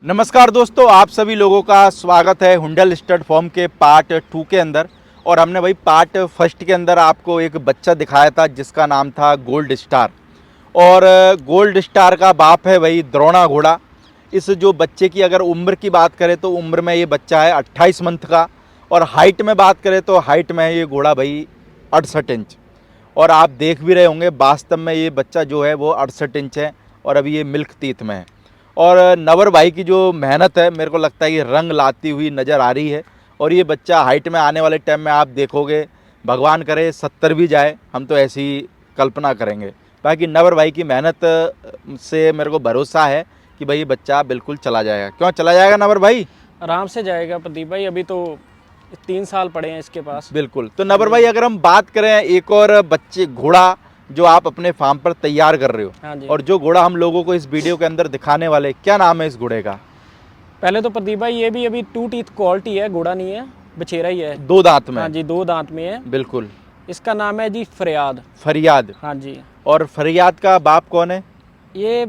नमस्कार दोस्तों, आप सभी लोगों का स्वागत है हुंडल स्टड फॉर्म के पार्ट 2 के अंदर। और हमने भाई पार्ट 1 के अंदर आपको एक बच्चा दिखाया था जिसका नाम था गोल्ड स्टार। और गोल्ड स्टार का बाप है भाई द्रोणा घोड़ा। इस जो बच्चे की अगर उम्र की बात करें तो उम्र में ये बच्चा है 28 मंथ का। और हाइट में बात करें तो हाइट में है ये घोड़ा भाई 68 इंच। और आप देख भी रहे होंगे वास्तव में ये बच्चा जो है वो 68 इंच है और अभी ये मिल्क टीथ में है। और नवर भाई की जो मेहनत है मेरे को लगता है ये रंग लाती हुई नज़र आ रही है। और ये बच्चा हाइट में आने वाले टाइम में आप देखोगे, भगवान करे 70 भी जाए, हम तो ऐसी कल्पना करेंगे। बाकी नवर भाई की मेहनत से मेरे को भरोसा है कि भाई ये बच्चा बिल्कुल चला जाएगा। क्यों चला जाएगा नवर भाई? आराम से जाएगा प्रदीप भाई। अभी तो 3 साल पड़े हैं इसके पास। बिल्कुल। तो नवर भाई अगर हम बात करें एक और बच्चे घोड़ा जो आप अपने फार्म पर तैयार कर रहे हो, हाँ जी। और जो घोड़ा हम लोगों को इस वीडियो के अंदर दिखाने वाले, क्या नाम है इस घोड़े का? पहले तो प्रदीप भाई ये भी अभी 2 टीथ क्वालिटी है, घोड़ा नहीं है, बछेरा ही है। 2 दांत में? हाँ जी, 2 दांत में है। बिल्कुल। इसका नाम है जी फरियाद। फरियाद। हाँ जी। और फरियाद का बाप कौन है? ये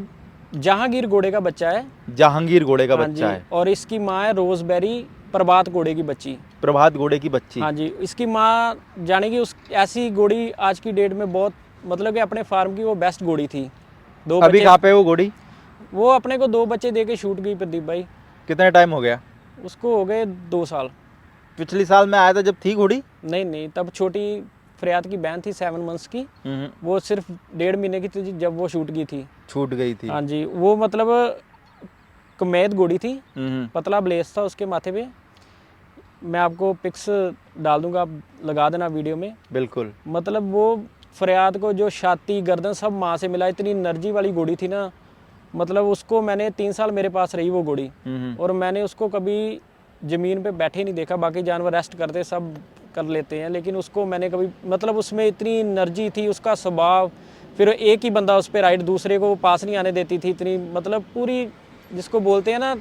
जहांगीर घोड़े का बच्चा है। जहांगीर घोड़े का हाँ बच्चा जी। है। और इसकी माँ है रोजबेरी प्रभात घोड़े की बच्ची। प्रभात घोड़े की बच्ची। हाँ जी। इसकी माँ जाने की उस ऐसी घोड़ी आज की डेट में बहुत, मतलब कि अपने फार्म की वो बेस्ट घोड़ी थी। 2 अभी बच्चे कहाँ पे है वो घोड़ी? वो अपने को 2 बच्चे दे के शूट गई प्रदीप भाई। कितने टाइम हो गया? उसको हो गए 2 साल। पिछले साल मैं आया था जब थी घोड़ी? नहीं, तब छोटी फरियाद की बहन थी 7 मंथ्स की। वो सिर्फ 1.5 महीने की थी जब वो शूट की थी। छूट गई थी। हाँ जी। वो मतलब कमैद घोड़ी थी, पतला ब्लेस था उसके माथे पे। मैं आपको पिक्स डाल दूंगा, आप लगा देना वीडियो में। बिल्कुल। मतलब वो फरियाद को जो छाती गर्दन सब माँ से मिला, इतनी एनर्जी वाली घोड़ी थी ना। मतलब उसको मैंने 3 साल मेरे पास रही वो घोड़ी, और मैंने उसको कभी ज़मीन पे बैठे नहीं देखा। बाकी जानवर रेस्ट करते सब कर लेते हैं, लेकिन उसको मैंने कभी, मतलब उसमें इतनी एनर्जी थी, उसका स्वभाव। फिर एक ही बंदा उस पर राइड, दूसरे को पास नहीं आने देती थी। इतनी मतलब पूरी, जिसको बोलते हैं ना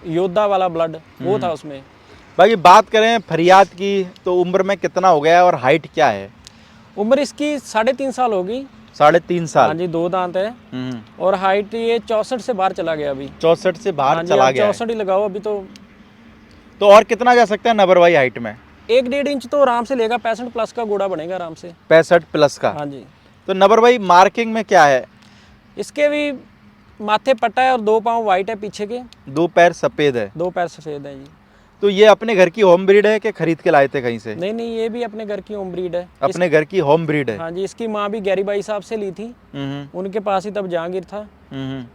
योद्धा वाला ब्लड, वो था उसमें। बाकी बात करें फरियाद की तो उम्र में कितना हो गया है और हाइट क्या है? उम्र इसकी 3.5 साल होगी। 3.5 साल। हाँ जी, 2 दांत है। और हाइट ये 64 से बाहर चला गया अभी। 64 से बाहर हाँ जी, चला आप गया है। 64 ही लगाओ अभी तो और कितना जा सकता है नबर भाई हाइट में? 1-1.5 इंच तो आराम से लेगा। 65 प्लस का घोड़ा बनेगा आराम से। 65 प्लस का? हाँ जी। तो नबर भाई मार्किंग में क्या है? इसके भी माथे पट्टा है और 2 पाँव वाइट है पीछे के। 2 पैर सफ़ेद है। 2 पैर सफ़ेद है जी। तो ये अपने घर की होम ब्रीड है कि खरीद के लाए थे कहीं से? नहीं, ये भी अपने घर की होम ब्रीड है। अपने घर की होम ब्रीड है। हाँ जी। इसकी माँ भी गैरी भाई साहब से ली थी, उनके पास ही तब जहांगीर था।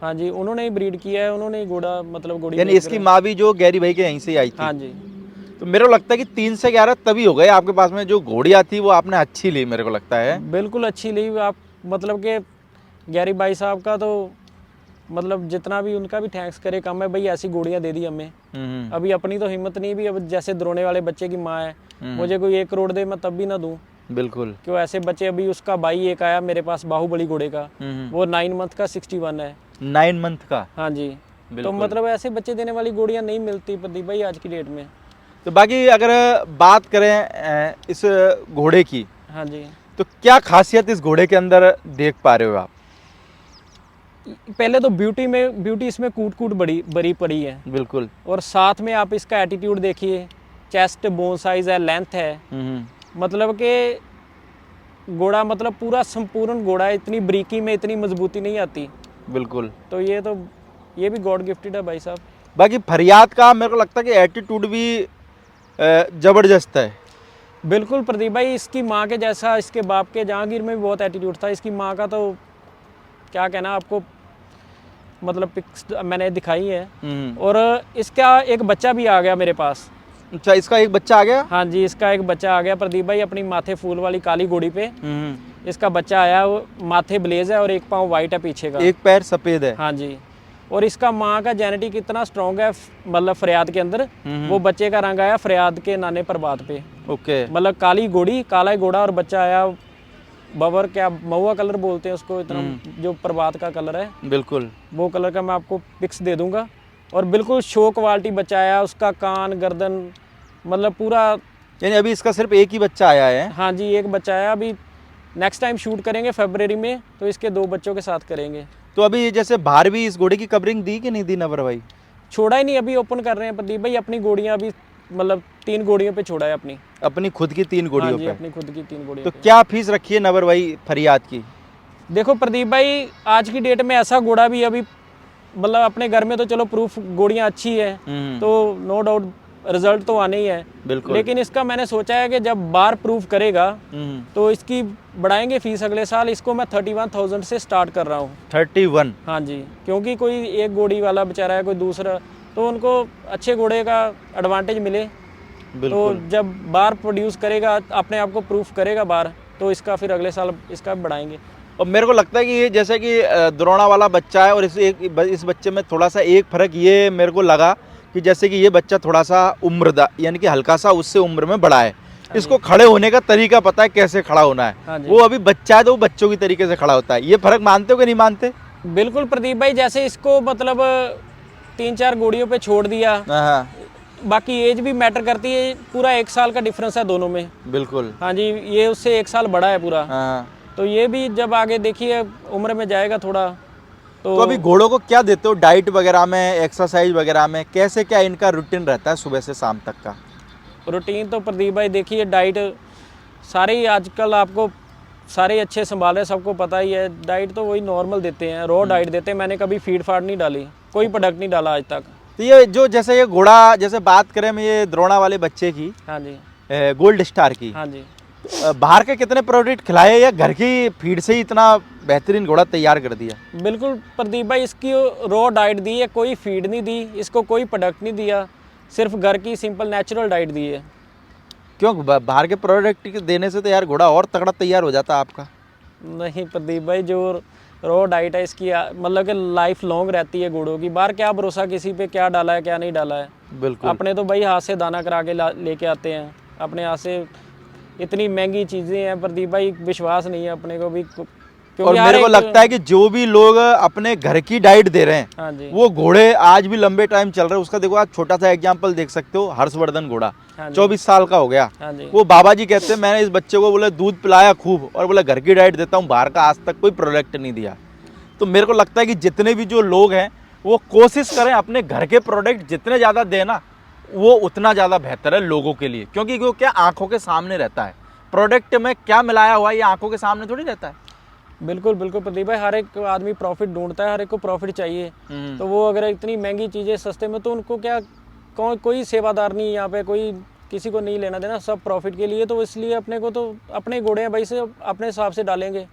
हाँ जी, उन्होंने ही ब्रीड किया है, उन्होंने ही घोड़ा, मतलब घोड़ी। यानी इसकी माँ भी जो गैरी भाई के यहीं से आई थी? हाँ जी। तो मेरे को लगता है कि 3 से 11 तभी हो गए आपके पास में। जो घोड़ियाँ थी वो आपने अच्छी ली मेरे को लगता है। बिल्कुल अच्छी ली आप, मतलब कि गैरी भाई साहब का तो, मतलब जितना भी उनका भी थैंक्स करे कम है भाई। ऐसी घोड़ियाँ दे दी हमें। अभी अपनी तो हिम्मत नहीं भी, अब जैसे द्रोणे वाले बच्चे की माँ है, मुझे कोई 1 करोड़ दे मैं तब भी ना दूं। बिल्कुल। क्यों ऐसे बच्चे, अभी उसका भाई एक आया मेरे पास बाहुबली घोड़े का, वो 9 मंथ का 61 है। 9 मंथ का? हाँ जी। तो मतलब ऐसे बच्चे देने वाली घोड़ियाँ नहीं मिलती प्रदीप भाई आज की डेट में। तो बाकी अगर बात करें इस घोड़े की, हाँ जी, तो क्या खासियत इस घोड़े के अंदर देख पा रहे हो आप? पहले तो ब्यूटी इसमें कूट बड़ी पड़ी है। बिल्कुल। और साथ में आप इसका एटीट्यूड देखिए, चेस्ट, बोन साइज है, लेंथ है। मतलब कि घोड़ा मतलब पूरा संपूर्ण घोड़ा है। इतनी बरीकी में इतनी मजबूती नहीं आती। बिल्कुल। तो ये भी गॉड गिफ्टेड है भाई साहब। बाकी फरियाद का मेरे को लगता है कि एटीट्यूड भी ज़बरदस्त है। बिल्कुल प्रदीप भाई, इसकी माँ के जैसा, इसके बाप के जहांगीर में भी बहुत एटीट्यूड था। इसकी माँ का तो क्या कहना आपको, मतलब पिक्स मैंने दिखाई है। और इसका एक बच्चा भी आ गया मेरे पास। अच्छा, इसका एक बच्चा आ गया? हाँ जी, इसका एक बच्चा आ गया प्रदीप भाई, अपनी माथे फूल वाली काली घोड़ी पे इसका बच्चा आया। वो माथे ब्लेज है और 1 पाँव वाइट है पीछे का, 1 पैर सफ़ेद है। हाँ जी। और इसका माँ का जेनेटिक इतना स्ट्रॉन्ग है, मतलब फरियाद के अंदर। वो बच्चे का रंग आया फरियाद के नाने प्रभात पे। ओके। मतलब काली घोड़ी, काला घोड़ा, और बच्चा आया बबर, क्या महुआ कलर बोलते हैं उसको, इतना जो प्रभात का कलर है। बिल्कुल। वो कलर का मैं आपको पिक्स दे दूंगा। और बिल्कुल शो क्वालिटी बच्चा आया, उसका कान, गर्दन, मतलब पूरा। यानी अभी इसका सिर्फ एक ही बच्चा आया है? हाँ जी, एक बच्चा आया। अभी नेक्स्ट टाइम शूट करेंगे फरवरी में, तो इसके 2 बच्चों के साथ करेंगे। तो अभी जैसे बाहर भी इस घोड़े की कवरिंग दी कि नहीं दी नवर भाई? छोड़ा ही नहीं, अभी ओपन कर रहे हैं प्रदीप भाई अपनी घोड़ियाँ अभी, मतलब 3 घोड़ियों पे छोड़ा है अपनी अपनी खुद की 3 हाँ घोड़ियों जी, पे। अपनी खुद की 3 घोड़ियों तो पे। क्या फीस रखी है नवर भाई फरियाद की? देखो प्रदीप भाई आज की डेट में ऐसा घोड़ा भी अभी, मतलब अपने घर में तो चलो प्रूफ घोड़ियाँ अच्छी है तो नो डाउट रिजल्ट तो आने ही है, बिल्कुल। लेकिन इसका मैंने सोचा है कि जब बार प्रूफ करेगा तो इसकी बढ़ाएंगे फीस अगले साल। इसको मैं 31,000 से स्टार्ट कर रहा हूँ। 31? हाँ जी, क्योंकि कोई एक घोड़ी वाला बेचारा है, कोई दूसरा, तो उनको अच्छे घोड़े का एडवांटेज मिले। तो बिल्कुल। जब बार प्रोड्यूस करेगा, अपने आप को प्रूफ करेगा बार, तो इसका फिर अगले साल इसका बढ़ाएंगे। और मेरे को लगता है कि ये जैसे कि द्रोणा वाला बच्चा है और इस बच्चे में थोड़ा सा एक फर्क ये मेरे को लगा कि जैसे कि ये बच्चा थोड़ा सा उम्र यानी कि हल्का सा उससे उम्र में बड़ा है, इसको खड़े होने का तरीका पता है कैसे खड़ा होना है। हाँ जी। वो अभी बच्चा है तो वो बच्चों की तरीके से खड़ा होता है। ये फर्क मानते हो कि नहीं मानते? बिल्कुल प्रदीप भाई, जैसे इसको मतलब 3-4 घोड़ियों पे छोड़ दिया, हाँ बाकी एज भी मैटर करती है, पूरा 1 साल का डिफरेंस है दोनों में। बिल्कुल। हाँ जी, ये उससे 1 साल बड़ा है पूरा। हाँ। तो ये भी जब आगे देखिए उम्र में जाएगा थोड़ा तो अभी घोड़ों को क्या देते हो डाइट वगैरह में, एक्सरसाइज वगैरह में, कैसे क्या इनका रूटीन रहता है सुबह से शाम तक का? रूटीन तो प्रदीप भाई देखिए, डाइट सारे ही आजकल आपको सारे अच्छे संभाल रहे हैं, सबको पता ही है। डाइट तो वही नॉर्मल देते हैं, रॉ डाइट देते हैं। मैंने कभी फीड फाड़ नहीं डाली, कोई प्रोडक्ट नहीं डाला आज तक। तो ये जो जैसे ये घोड़ा, जैसे बात करें हम ये द्रोणा वाले बच्चे की, हाँ जी, गोल्ड स्टार की, हाँ जी। बाहर के कितने प्रोडक्ट खिलाए या घर की फीड से ही इतना बेहतरीन घोड़ा तैयार कर दिया? बिल्कुल प्रदीप भाई, इसकी रॉ डाइट दी है, कोई फीड नहीं दी, इसको कोई प्रोडक्ट नहीं दिया, सिर्फ घर की सिंपल नेचुरल डाइट दी है। क्यों बाहर के प्रोडक्ट देने से तो यार घोड़ा और तगड़ा तैयार हो जाता आपका। नहीं प्रदीप भाई, जो रॉ डाइट है इसकी मतलब कि लाइफ लॉन्ग रहती है घोड़ों की। बाहर क्या भरोसा किसी पे क्या डाला है क्या नहीं डाला है। बिल्कुल। अपने तो भाई हाथ से दाना करा के लेके आते हैं, अपने हाथ से। इतनी महंगी चीज़ें हैं प्रदीप भाई, विश्वास नहीं है अपने को भी, और मेरे को लगता है कि जो भी लोग अपने घर की डाइट दे रहे हैं, हाँ जी, वो घोड़े आज भी लंबे टाइम चल रहे हैं। उसका देखो आप छोटा सा एग्जांपल देख सकते हो, हर्षवर्धन घोड़ा हाँ जी, 24 साल का हो गया। हाँ जी, वो बाबा जी कहते हैं मैंने इस बच्चे को बोले दूध पिलाया खूब और बोले घर की डाइट देता हूँ, बाहर का आज तक कोई प्रोडक्ट नहीं दिया। तो मेरे को लगता है कि जितने भी जो लोग हैं वो कोशिश करें अपने घर के प्रोडक्ट जितने ज़्यादा देना वो उतना ज़्यादा बेहतर है लोगों के लिए, क्योंकि वो क्या आंखों के सामने रहता है। प्रोडक्ट में क्या मिलाया हुआ है ये आंखों के सामने थोड़ी रहता है। बिल्कुल बिल्कुल प्रदीप भाई, हर एक आदमी प्रॉफिट ढूंढता है, हर एक को प्रॉफिट चाहिए। तो वो अगर इतनी महंगी चीज़ें सस्ते में, तो उनको क्या कोई सेवादार नहीं यहाँ पे, कोई किसी को नहीं लेना देना, सब प्रॉफिट के लिए। तो इसलिए अपने को तो अपने घोड़े हैं भाई, से अपने हिसाब से डालेंगे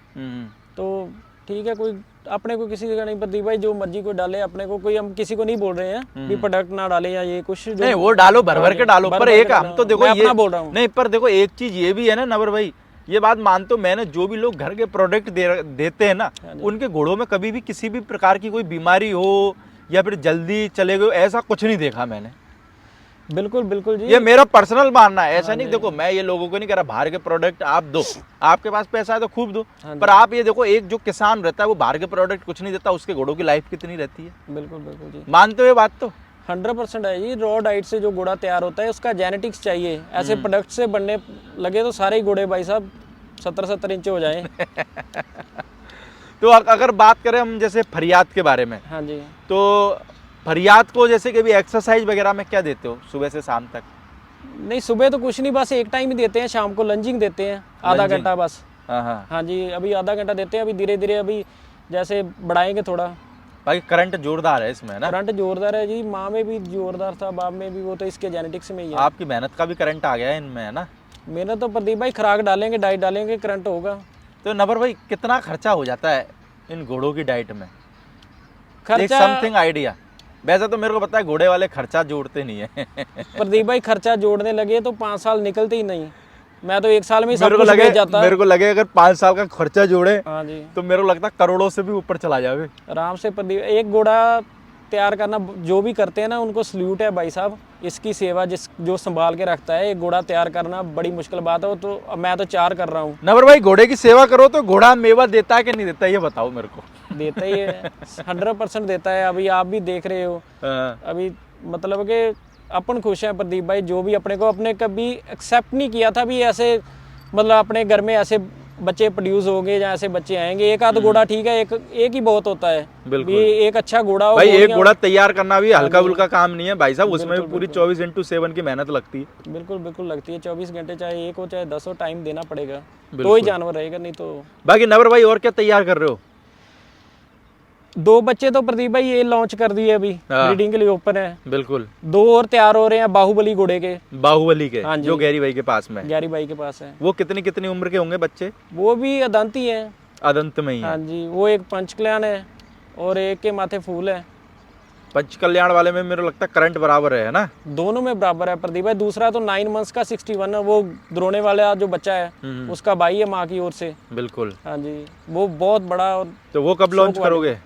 तो ठीक है। कोई अपने को किसी का नहीं प्रदीप भाई, जो मर्जी कोई डाले, अपने को कोई, हम किसी को नहीं बोल रहे हैं कि प्रोडक्ट ना डाले या ये कुछ नहीं, वो डालो भर भर के डालो, पर एक हम तो देखो ये बोल रहा हूँ। नहीं, पर देखो एक चीज ये भी है ना नवर भाई, ये बात मानते हो, मैंने जो भी लोग घर के प्रोडक्ट देते हैं ना, उनके घोड़ों में कभी भी किसी भी प्रकार की कोई बीमारी हो या फिर जल्दी चले गए ऐसा कुछ नहीं देखा मैंने। बिल्कुल बिल्कुल जी, ये मेरा पर्सनल मानना है, ऐसा नहीं। देखो मैं ये लोगों को नहीं कह रहा बाहर के प्रोडक्ट आप दो, आपके पास पैसा है तो खूब दो, पर आप ये देखो एक जो किसान रहता है वो बाहर के प्रोडक्ट कुछ नहीं देता, उसके घोड़ों की लाइफ कितनी रहती है। बिल्कुल बिल्कुल जी, मानते हो ये बात? तो 100% है जी। रॉ डाइट से जो घोड़ा तैयार होता है उसका जेनेटिक्स चाहिए। ऐसे प्रोडक्ट से बनने लगे तो सारे ही घोड़े भाई साहब 70-70 इंच हो जाएं। तो अगर बात करें हम जैसे फरियाद के बारे में, हाँ जी, तो फरियाद को जैसे कभी एक्सरसाइज वगैरह में क्या देते हो सुबह से शाम तक? नहीं सुबह तो कुछ नहीं, बस एक टाइम ही देते हैं, शाम को लंजिंग देते हैं आधा घंटा बस। हाँ। हाँ जी, अभी आधा घंटा देते हैं, अभी धीरे धीरे अभी जैसे बढ़ाएंगे थोड़ा। भाई करंट जोरदार है इसमें ना? करंट जोरदार है जी, माँ में भी जोरदार था, बाप में भी, वो तो इसके जेनेटिक्स में ही है। आपकी मेहनत का भी करंट आ गया है इनमें, है ना? मेहनत तो प्रदीप भाई, खुराक डालेंगे, डाइट डालेंगे, करंट होगा। तो नबर भाई कितना खर्चा हो जाता है इन घोड़ों की डाइट में? खर्चा समथिंग आइडिया। वैसे तो मेरे को पता है घोड़े वाले खर्चा जोड़ते नहीं है। प्रदीप भाई खर्चा जोड़ने लगे तो 5 साल निकलते ही नहीं। मैं तो 1 साल में ही सब मेरे को कुछ लगे बेच जाता। मेरे को लगे अगर 5 साल का खर्चा जोड़े हाँ जी, तो मेरे को लगता है करोड़ों से भी ऊपर चला जावे आराम से। प्रदीप एक घोड़ा तैयार करना, जो भी करते हैं ना उनको सल्यूट है भाई साहब। इसकी सेवा जो संभाल के रखता है, एक घोड़ा तैयार करना बड़ी मुश्किल बात है। वो तो मैं तो 4 कर रहा हूँ। नवर भाई घोड़े की सेवा करो तो घोड़ा मेवा देता है कि नहीं देता, ये बताओ मेरे को। देता ही है, 100% देता है। अभी आप भी देख रहे हो, अभी मतलब कि अपन खुश हैं प्रदीप भाई। जो भी अपने को, अपने कभी एक्सेप्ट नहीं किया था भी ऐसे, मतलब अपने घर में ऐसे बच्चे प्रोड्यूस होंगे या ऐसे बच्चे आएंगे। एक आध घोड़ा ठीक है, एक ही बहुत होता है। बिल्कुल। भी एक अच्छा घोड़ा हो, भाई एक घोड़ियाँ- घोड़ा तैयार करना भी हल्का फुल्का काम नहीं है भाई साहब, उसमें भी पूरी 24x7 की मेहनत लगती है। बिल्कुल बिल्कुल लगती है। 24 घंटे चाहे एक हो चाहे 10 हो, टाइम देना पड़ेगा तो ही जानवर रहेगा, नहीं तो। बाकी नवर भाई और क्या तैयार कर रहे हो? 2 बच्चे तो प्रदीप भाई ये लॉन्च कर दिए अभी, हाँ। ब्रीडिंग के लिए ओपन है। बिल्कुल। 2 और तैयार हो रहे हैं बाहुबली घोड़े के, बाहुबली के, हाँ जी। जो गैरी भाई के पास में है। गैरी भाई के पास है। वो कितनी कितनी उम्र के होंगे बच्चे? वो भी अदंती है। अदंत में ही है। हाँ जी, वो एक पंच कल्याण है और एक के माथे फूल है। पंच कल्याण वाले में मेरे को लगता है करंट बराबर है ना? दोनों में बराबर है प्रदीप भाई। दूसरा तो 9 मंथ्स का 61 है, वो द्रोणे वाला जो बच्चा है उसका भाई है माँ की ओर से। बिल्कुल। हाँ जी, वो बहुत बड़ा। और तो वो कब लॉन्च करोगे?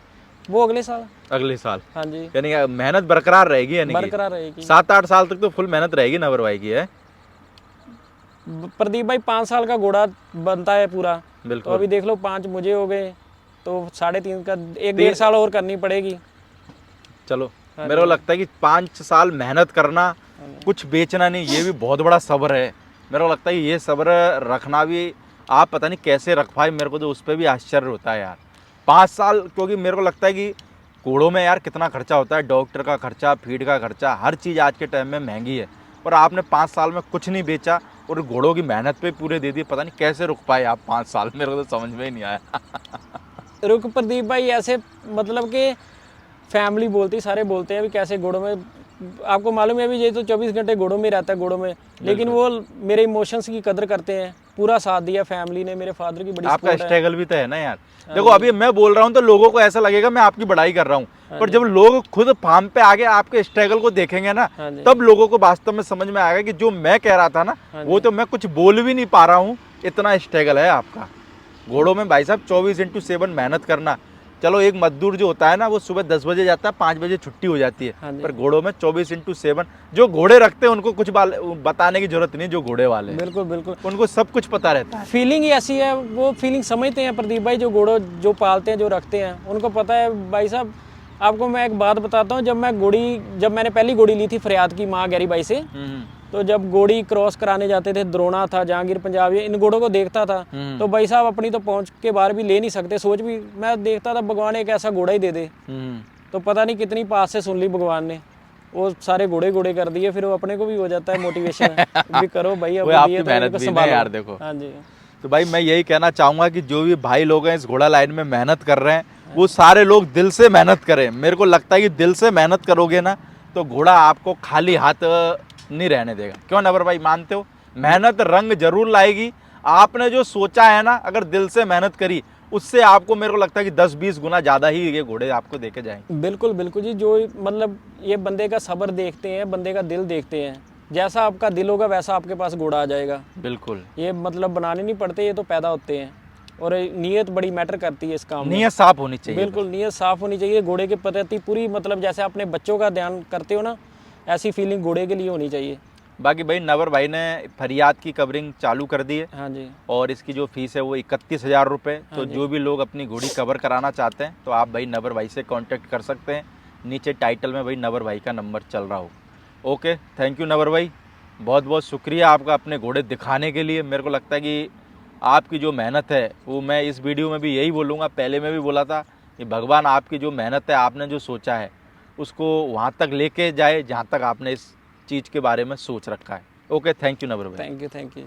वो अगले साल। अगले साल। हाँ जी, यानी मेहनत बरकरार रहेगी, यानी बरकरार रहेगी। 7-8 साल तक तो फुल मेहनत रहेगी नवर भाई की है। प्रदीप भाई 5 साल का घोड़ा बनता है पूरा, तो बिल्कुल। अभी देख लो 5 मुझे हो गए, तो 3.5 का 1-1.5 साल और करनी पड़ेगी। चलो मेरे को लगता है कि 5 साल मेहनत करना, कुछ बेचना नहीं, ये भी बहुत बड़ा सब्र है। मेरे को लगता है ये सब्र रखना भी आप पता नहीं कैसे रख पाए, मेरे को तो उस पर भी आश्चर्य होता है यार। 5 साल, क्योंकि मेरे को लगता है कि घोड़ों में यार कितना खर्चा होता है, डॉक्टर का खर्चा, फीड का खर्चा, हर चीज़ आज के टाइम में महंगी है। और आपने 5 साल में कुछ नहीं बेचा और घोड़ों की मेहनत पे पूरे दे दिए, पता नहीं कैसे रुक पाए आप 5 साल, मेरे को तो समझ में ही नहीं आया। रुक प्रदीप भाई ऐसे, मतलब कि फैमिली बोलती, सारे बोलते हैं भी कैसे घोड़ों में, आपको मालूम है अभी ये तो 24 घंटे घोड़ों में रहता है घोड़ों में, लेकिन वो मेरे इमोशंस की कदर करते हैं। पूरा साथ दिया फैमिली ने, मेरे फादर की बड़ी आपका सपोर्ट है। स्ट्रगल भी तो है ना यार। देखो अभी मैं बोल रहा हूँ तो लोगों को ऐसा लगेगा मैं आपकी बड़ाई कर रहा हूँ, पर जब लोग खुद फार्म पे आगे आपके स्ट्रगल को देखेंगे ना, हाँ जी। तब लोगों को वास्तव में समझ में आएगा कि जो मैं कह रहा था ना, वो तो मैं कुछ बोल भी नहीं पा रहा हूँ, इतना स्ट्रगल है आपका। घोड़ों में भाई साहब 24x7 मेहनत करना। चलो एक मजदूर जो होता है ना, वो सुबह 10 बजे जाता है, 5 बजे छुट्टी हो जाती है, हाँ जी। पर घोड़ों में 24x7, जो घोड़े रखते हैं उनको कुछ बताने की जरूरत नहीं, जो घोड़े वाले हैं बिल्कुल बिल्कुल, उनको सब कुछ पता रहता है। फीलिंग ही ऐसी है, वो फीलिंग समझते हैं प्रदीप भाई, जो घोड़ों जो पालते हैं, जो रखते हैं, उनको पता है। भाई साहब आपको मैं एक बात बताता हूँ, जब मैंने पहली घोड़ी ली थी फरियाद की माँ गैरी भाई से, तो जब घोड़ी क्रॉस कराने जाते थे, द्रोणा था, जहांगीर पंजाब, इन घोड़ों को देखता था, तो भाई साहब अपनी तो पहुंच के बाहर भी ले नहीं सकते, सोच भी, मैं देखता था भगवान एक ऐसा घोड़ा ही दे दे। तो पता नहीं कितनी पास से सुन ली भगवान ने, वो सारे घोड़े कर दिए, फिर वो अपने को भी हो जाता है मोटिवेशन भी करो भाई, अब आपकी मेहनत भी है यार। देखो हाँ जी, तो भाई मैं यही कहना चाहूंगा कि जो भी भाई लोग हैं इस घोड़ा लाइन में मेहनत कर रहे हैं, वो सारे लोग दिल से मेहनत करें। मेरे को लगता है कि दिल से मेहनत करोगे ना, तो घोड़ा आपको खाली हाथ नहीं रहने देगा। क्यों नवर भाई, मानते हो? मेहनत रंग जरूर लाएगी। आपने जो सोचा है ना, अगर दिल से मेहनत करी, उससे आपको मेरे को लगता है कि 10-20 गुना ज़्यादा ही ये घोड़े आपको देके जाएंगे। बिल्कुल बिल्कुल जी, जो मतलब ये बंदे का सब्र देखते हैं, बंदे का दिल देखते हैं, जैसा आपका दिल होगा वैसा आपके पास घोड़ा आ जाएगा। बिल्कुल, ये मतलब बनाने नहीं पड़ते, ये तो पैदा होते हैं। और नीयत बड़ी मैटर करती है इस काम में। नीयत साफ होनी चाहिए। बिल्कुल, नीयत साफ होनी चाहिए। घोड़े के प्रति पूरी, मतलब जैसे अपने बच्चों का ध्यान करते हो ना, ऐसी फीलिंग घोड़े के लिए होनी चाहिए। बाकी भाई नवर भाई ने फरियाद की कवरिंग चालू कर दी है। हाँ जी, और इसकी जो फीस है वो 31,000 रुपये। तो जो भी लोग अपनी घोड़ी कवर कराना चाहते हैं, तो आप भाई नवर भाई से कांटेक्ट कर सकते हैं। नीचे टाइटल में भाई नवर भाई का नंबर चल रहा हो। ओके, थैंक यू नवर भाई, बहुत बहुत शुक्रिया आपका अपने घोड़े दिखाने के लिए। मेरे को लगता है कि आपकी जो मेहनत है, वो मैं इस वीडियो में भी यही बोलूँगा, पहले मैं भी बोला था कि भगवान आपकी जो मेहनत है, आपने जो सोचा है, उसको वहाँ तक लेके जाए जहाँ तक आपने इस चीज़ के बारे में सोच रखा है। ओके, थैंक यू नवर भाई। Thank you.